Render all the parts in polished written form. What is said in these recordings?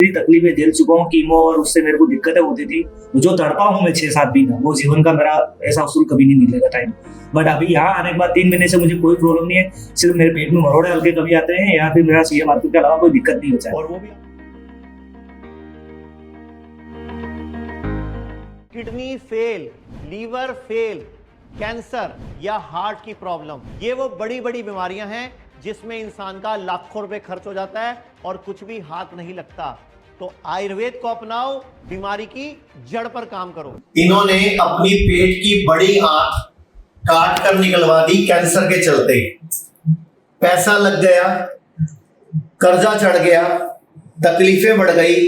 भी तकलीफें झेल चुका हूँ, कीमो और उससे मेरे को दिक्कतें होती थी, जो तड़पा हूँ मैं 6-7 महीना, वो जीवन का मेरा ऐसा असूल कभी नहीं मिलेगा टाइम। बट अभी यहाँ आने के बाद 3 महीने से मुझे कोई प्रॉब्लम नहीं है, सिर्फ मेरे पेट में मरोड़े हल्के कभी आते हैं या फिर मेरा सीएम आते के अलावा कोई दिक्कत नहीं होता है। और वो भी kidney fail, liver fail, cancer या हार्ट की प्रॉब्लम, ये वो बड़ी बड़ी बीमारियां हैं जिसमें इंसान का लाखों रुपए खर्च हो जाता है और कुछ भी हाथ नहीं लगता। तो आयुर्वेद को अपनाओ, बीमारी की जड़ पर काम करो। इन्होंने अपनी पेट की बड़ी आंत काट कर निकलवा दी कैंसर के चलते। पैसा लग गया, कर्जा चढ़ गया, तकलीफें बढ़ गई,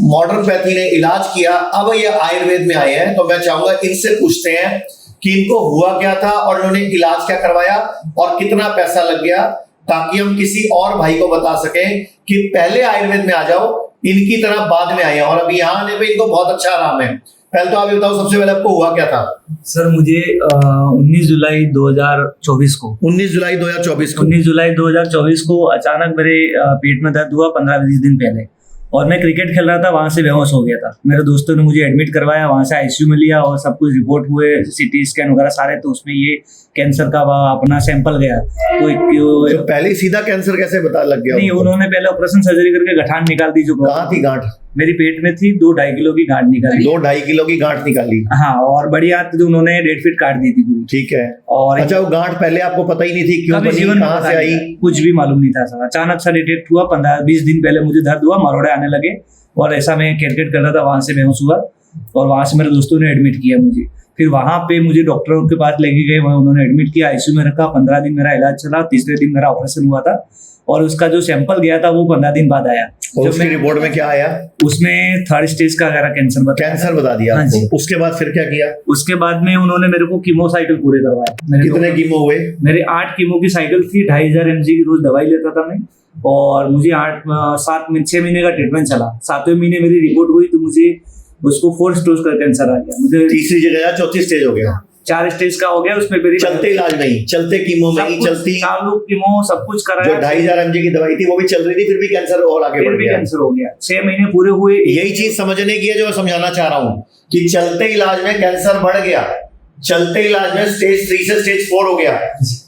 मॉडर्न पैथी ने इलाज किया, अब ये आयुर्वेद में आए हैं। तो मैं चाहूंगा इनसे पूछते हैं कि इनको हुआ क्या था और इन्होंने इलाज क्या करवाया और कितना पैसा लग गया, ताकि हम किसी और भाई को बता सकें कि पहले आयुर्वेद में आ जाओ, इनकी तरह बाद में आए। और अभी यहाँ आने पे इनको बहुत अच्छा आराम है। पहले तो आप बताओ, सबसे पहले आपको हुआ क्या था? सर मुझे 19 जुलाई 2024 को 19 जुलाई 2024 को 19 जुलाई 2024 को अचानक मेरे पेट में दर्द हुआ 15-20 दिन पहले, और मैं क्रिकेट खेल रहा था, वहां से बेहोश हो गया था। मेरे दोस्तों ने मुझे एडमिट करवाया, वहां से आईसीयू में लिया और सब कुछ रिपोर्ट हुए, सीटी स्कैन वगैरह सारे, तो उसमें ये कैंसर का अपना सैंपल गया। तो पहले सीधा कैंसर कैसे पता लग गया? नहीं, उन्होंने पहले ऑपरेशन सर्जरी करके गठान निकाल दी। जो कहाँ थी गांठ? मेरी पेट में थी, 2-2.5 किलो की गांठ निकाली। 2-2.5 किलो की गांठ निकाली? हाँ, और बड़ी आंत जो उन्होंने 1.5 फीट काट दी थी पूरी। ठीक है। और अच्छा, वो गांठ पहले आपको पता ही नहीं थी क्यों बनी, जीवन कहाँ से आई? कुछ भी मालूम नहीं था सर। अचानक सा डिटेक्ट हुआ, 15-20 दिन पहले मुझे दर्द हुआ, मरोड़े आने लगे, और ऐसा मैं क्रिकेट कर रहा था, वहां से बेहोश हुआ और वहां से मेरे दोस्तों ने एडमिट किया मुझे। फिर वहां पे मुझे डॉक्टरों के पास लेके गए, वहां उन्होंने एडमिट किया, आईसीयू में रखा। 15 दिन मेरा इलाज चला, तीसरे दिन मेरा ऑपरेशन हुआ था, और उसका जो सैंपल गया था वो 15 दिन बाद आया। और उसकी रिपोर्ट में क्या आया? उसमें 3rd स्टेज का कैंसर बता दिया। हाँ जी। उसके बाद फिर क्या किया? उसके बाद में उन्होंने मेरे को कीमो साइकिल पूरे करवाए। कितने कीमो हुए? मेरे 8 कीमो की साइकिल थी, 2500 mg की रोज दवाई लेता था मैं, और मुझे 6 महीने का ट्रीटमेंट चला। 7वें महीने मेरी रिपोर्ट हुई तो मुझे उसको 4th स्टेज का कैंसर आ गया। मुझे तीसरी जगह 4थी स्टेज हो गया, 4 स्टेज का हो गया। उसमें मेरी चलते इलाज नहीं, चलते कीमो में ही चलती, चालू कीमो सब कुछ कराया। जो 2500 mg की दवाई थी वो भी चल रही थी, फिर भी कैंसर और आगे बढ़ गया। कैंसर हो गया, 6 महीने पूरे हुए। यही चीज समझने की है जो मैं समझाना चाह रहा हूँ कि चलते इलाज में कैंसर बढ़ गया, चलते इलाज में स्टेज 3 से स्टेज 4 हो गया।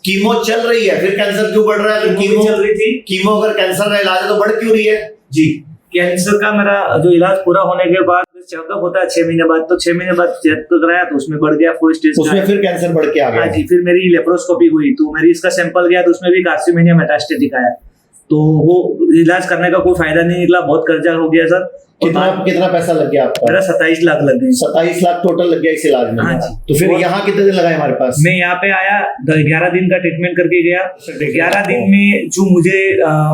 कीमो चल रही है, फिर कैंसर क्यों बढ़ रहा है? कीमो चल रही थी, कीमो अगर कैंसर का इलाज है तो बढ़ क्यों रही है? जी, कैंसर का मेरा जो इलाज पूरा होने के बाद चेकअप होता है 6 महीने बाद, तो 6 महीने बाद चेक कराया तो उसमें बढ़ गया 4 स्टेज। उसमें फिर कैंसर बढ़ के आ गया। जी, फिर मेरी लेप्रोस्कोपी हुई तो मेरी इसका सैंपल गया तो उसमें भी कार्सिनोमा मेटास्टेटिक आया। तो वो इलाज करने का कोई फायदा नहीं निकला, बहुत कर्जा हो गया सर। कितना पैसा लग गया आपका? मेरा 27 लाख लग गए। 27 लाख टोटल लग गया इस इलाज में। हाँ जी। तो फिर यहाँ कितने दिन लगाए हमारे पास? मैं यहाँ पे आया, 11 दिन का ट्रीटमेंट करके गया। 11 दिन में जो मुझे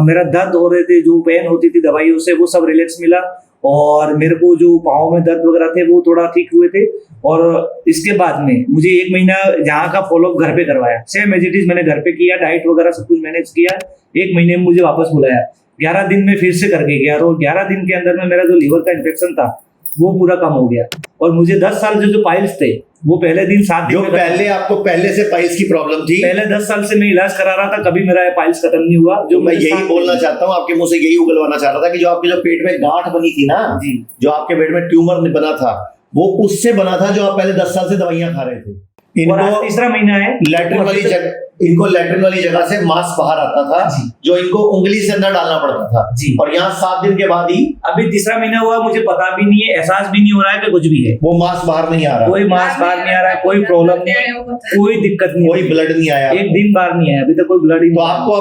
मेरा दर्द हो रहे थे, जो पेन होती थी दवाइयों से, वो सब रिलैक्स मिला, और मेरे को जो पाँव में दर्द वगैरह थे वो थोड़ा ठीक हुए थे। और इसके बाद में मुझे 1 महीना जहाँ का फॉलोअप घर पे करवाया, सेम एज इट इज मैंने घर पे किया, डाइट वगैरह सब कुछ मैनेज किया। 1 महीने में मुझे वापस बुलाया, 11 दिन में फिर से करके गया, और 11 दिन के अंदर में मेरा जो लीवर का इन्फेक्शन था वो पूरा कम हो गया। और मुझे 10 साल जो पाइल्स थे वो पहले दिन 7 दिन जो पहले आपको पहले से पाइल्स की प्रॉब्लम थी, पहले 10 साल से मैं इलाज करा रहा था, कभी मेरा पाइल्स खत्म नहीं हुआ। जो मैं यही बोलना चाहता हूँ, आपके मुंह से यही उगलवाना चाह रहा था कि जो आपके जो पेट में गांठ बनी थी ना जी, जो आपके पेट में ट्यूमर बना था, वो उससे बना था जो आप पहले 10 साल से दवाइयां खा रहे थे। इनको 3रा महीना है, लैट्रिन वाली जगह, इनको लैट्रिन वाली जगह से मांस बाहर आता था जो इनको उंगली से अंदर डालना पड़ता था जी। और यहाँ 7 दिन के बाद ही, अभी 3रा महीना हुआ, मुझे पता भी नहीं है, एहसास भी नहीं हो रहा है कि कुछ भी है। वो मांस बाहर नहीं आ रहा, कोई मांस बाहर नहीं आ रहा है, कोई प्रॉब्लम नहीं है, कोई दिक्कत नहीं, कोई ब्लड नहीं आया, 1 दिन बाहर नहीं आया, अभी तक कोई ब्लड ही। तो आपको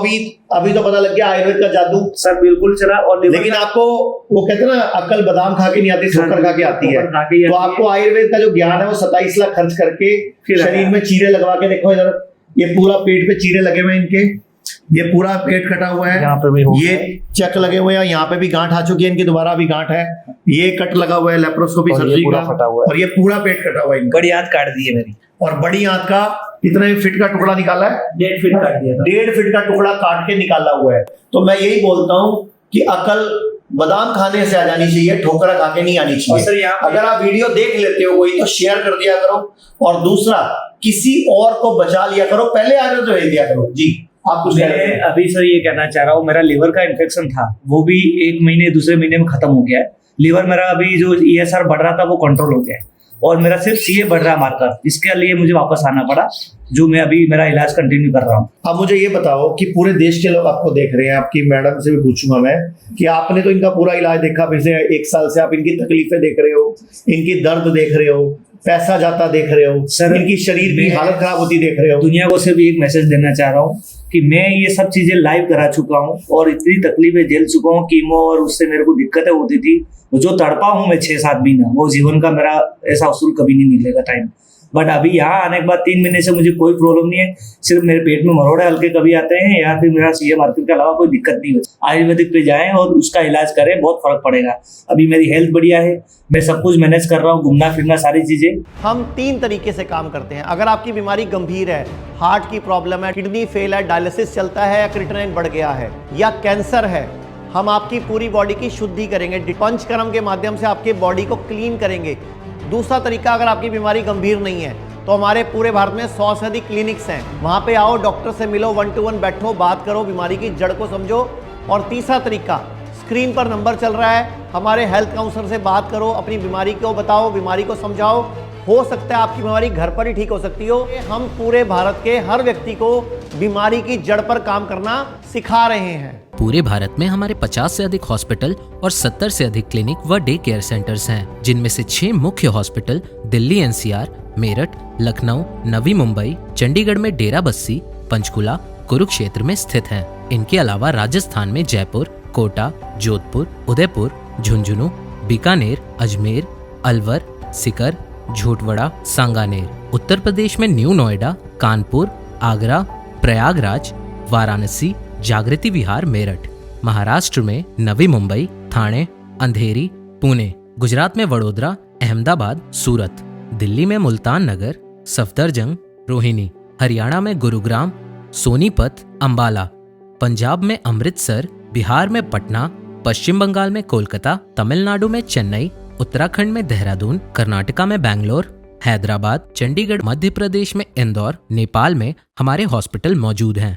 अभी तो पता लग गया आयुर्वेद का जादू सर बिल्कुल चला। और लेकिन आपको वो कहते हैं ना, अक्ल बादाम खा के नहीं आती, ठोकर खा के आती है। तो आपको आयुर्वेद का जो ज्ञान है वो 27 लाख खर्च करके शरीर में चीरे लगवा के, देखो इधर ये पूरा पेट पे चीरे लगे हुए हैं इनके, ये पूरा पेट कटा हुआ है, यहाँ पे भी ये चक लगे हुए हैं, यहाँ पे भी गांठ आ चुकी है इनकी, दोबारा भी गांठ है, ये कट लगा हुआ है लेप्रोस्कोपी सर्जरी का, और ये पूरा पेट कटा हुआ है। बड़ी आंत काट दी है मेरी, और बड़ी आंत का कितने फीट का टुकड़ा निकाला है? 1.5 फीट काट दिया था। 1.5 फीट का टुकड़ा काट के निकाला हुआ है। तो मैं यही बोलता हूँ कि अकल बादाम खाने से आ जानी चाहिए, ठोकरा खा के नहीं आनी चाहिए। अगर आप वीडियो देख लेते हो कोई तो शेयर कर दिया करो, और दूसरा किसी और को बचा लिया करो, पहले आगे तो भेज दिया करो जी। आप कुछ कह रहे मैं थे? अभी सर ये कहना चाह रहा हूँ, मेरा लिवर का इन्फेक्शन था, वो भी 1 महीने दूसरे महीने में खत्म हो गया है। लिवर मेरा अभी जो ESR बढ़ रहा था वो कंट्रोल हो गया है, और मेरा सिर्फ CA बढ़ रहा है मार्कर, इसके लिए मुझे वापस आना पड़ा, जो मैं अभी मेरा इलाज कंटिन्यू कर रहा हूँ। अब मुझे ये बताओ कि पूरे देश के लोग आपको देख रहे हैं, आपकी मैडम से भी पूछूंगा मैं कि आपने तो इनका पूरा इलाज देखा, पिछले 1 साल से आप इनकी तकलीफें देख रहे हो, इनकी दर्द देख रहे हो, पैसा जाता देख रहे हो, सर, इनकी शरीर की मैं हालत खराब होती देख रहे हो। दुनिया को सिर्फ एक मैसेज देना चाह रहा हूँ कि मैं ये सब चीजें लाइव करा चुका हूँ और इतनी तकलीफें झेल चुका हूँ, कीमो और उससे मेरे को दिक्कतें होती थी, जो तड़पा हूँ मैं 6-7 महीना, वो जीवन का मेरा ऐसा उसूल कभी नहीं निकलेगा टाइम। बट अभी यहाँ आने के बाद 3 महीने से मुझे कोई प्रॉब्लम नहीं है, सिर्फ मेरे पेट में मरोड़े हल्के कभी आते हैं, या फिर मेरा CA मार्कर के अलावा कोई दिक्कत नहीं होती। आयुर्वेदिक पे जाएं और उसका इलाज करें, बहुत फर्क पड़ेगा। अभी मेरी हेल्थ बढ़िया है, मैं सब कुछ मैनेज कर रहा हूँ, घूमना फिरना सारी चीजें। हम 3 तरीके से काम करते हैं। अगर आपकी बीमारी गंभीर है, हार्ट की प्रॉब्लम है, किडनी फेल है, डायलिसिस चलता है या क्रिएटिनिन बढ़ गया है, या कैंसर है, हम आपकी पूरी बॉडी की शुद्धि करेंगे, पंचकर्म के माध्यम से आपके बॉडी को क्लीन करेंगे। दूसरा तरीका, अगर आपकी बीमारी गंभीर नहीं है तो हमारे पूरे भारत में 100 से अधिक क्लिनिक्स हैं, वहां पे आओ, डॉक्टर से मिलो, 1 to 1 बैठो, बात करो, बीमारी की जड़ को समझो। और तीसरा तरीका, स्क्रीन पर नंबर चल रहा है, हमारे हेल्थ काउंसलर से बात करो, अपनी बीमारी को बताओ, बीमारी को समझाओ, हो सकता है आपकी बीमारी घर पर ही ठीक हो सकती हो। हम पूरे भारत के हर व्यक्ति को बीमारी की जड़ पर काम करना सिखा रहे हैं। पूरे भारत में हमारे 50 से अधिक हॉस्पिटल और 70 से अधिक क्लिनिक व डे केयर सेंटर्स हैं, जिनमें से 6 मुख्य हॉस्पिटल दिल्ली NCR, मेरठ, लखनऊ, नवी मुंबई, चंडीगढ़ में डेरा बस्सी, पंचकुला, कुरुक्षेत्र में स्थित हैं। इनके अलावा राजस्थान में जयपुर, कोटा, जोधपुर, उदयपुर, झुंझुनू, बीकानेर, अजमेर, अलवर, सीकर, झोटवाड़ा, सांगानेर। उत्तर प्रदेश में न्यू नोएडा, कानपुर, आगरा, प्रयागराज, वाराणसी, जागृति विहार, मेरठ। महाराष्ट्र में नवी मुंबई, थाने, अंधेरी, पुणे। गुजरात में वडोदरा, अहमदाबाद, सूरत। दिल्ली में मुल्तान नगर, सफदरजंग, रोहिणी। हरियाणा में गुरुग्राम, सोनीपत, अंबाला। पंजाब में अमृतसर, बिहार में पटना, पश्चिम बंगाल में कोलकाता, तमिलनाडु में चेन्नई, उत्तराखंड में देहरादून, कर्नाटका में बैंगलोर, हैदराबाद, चंडीगढ़, मध्य प्रदेश में इंदौर, नेपाल में हमारे हॉस्पिटल मौजूद हैं।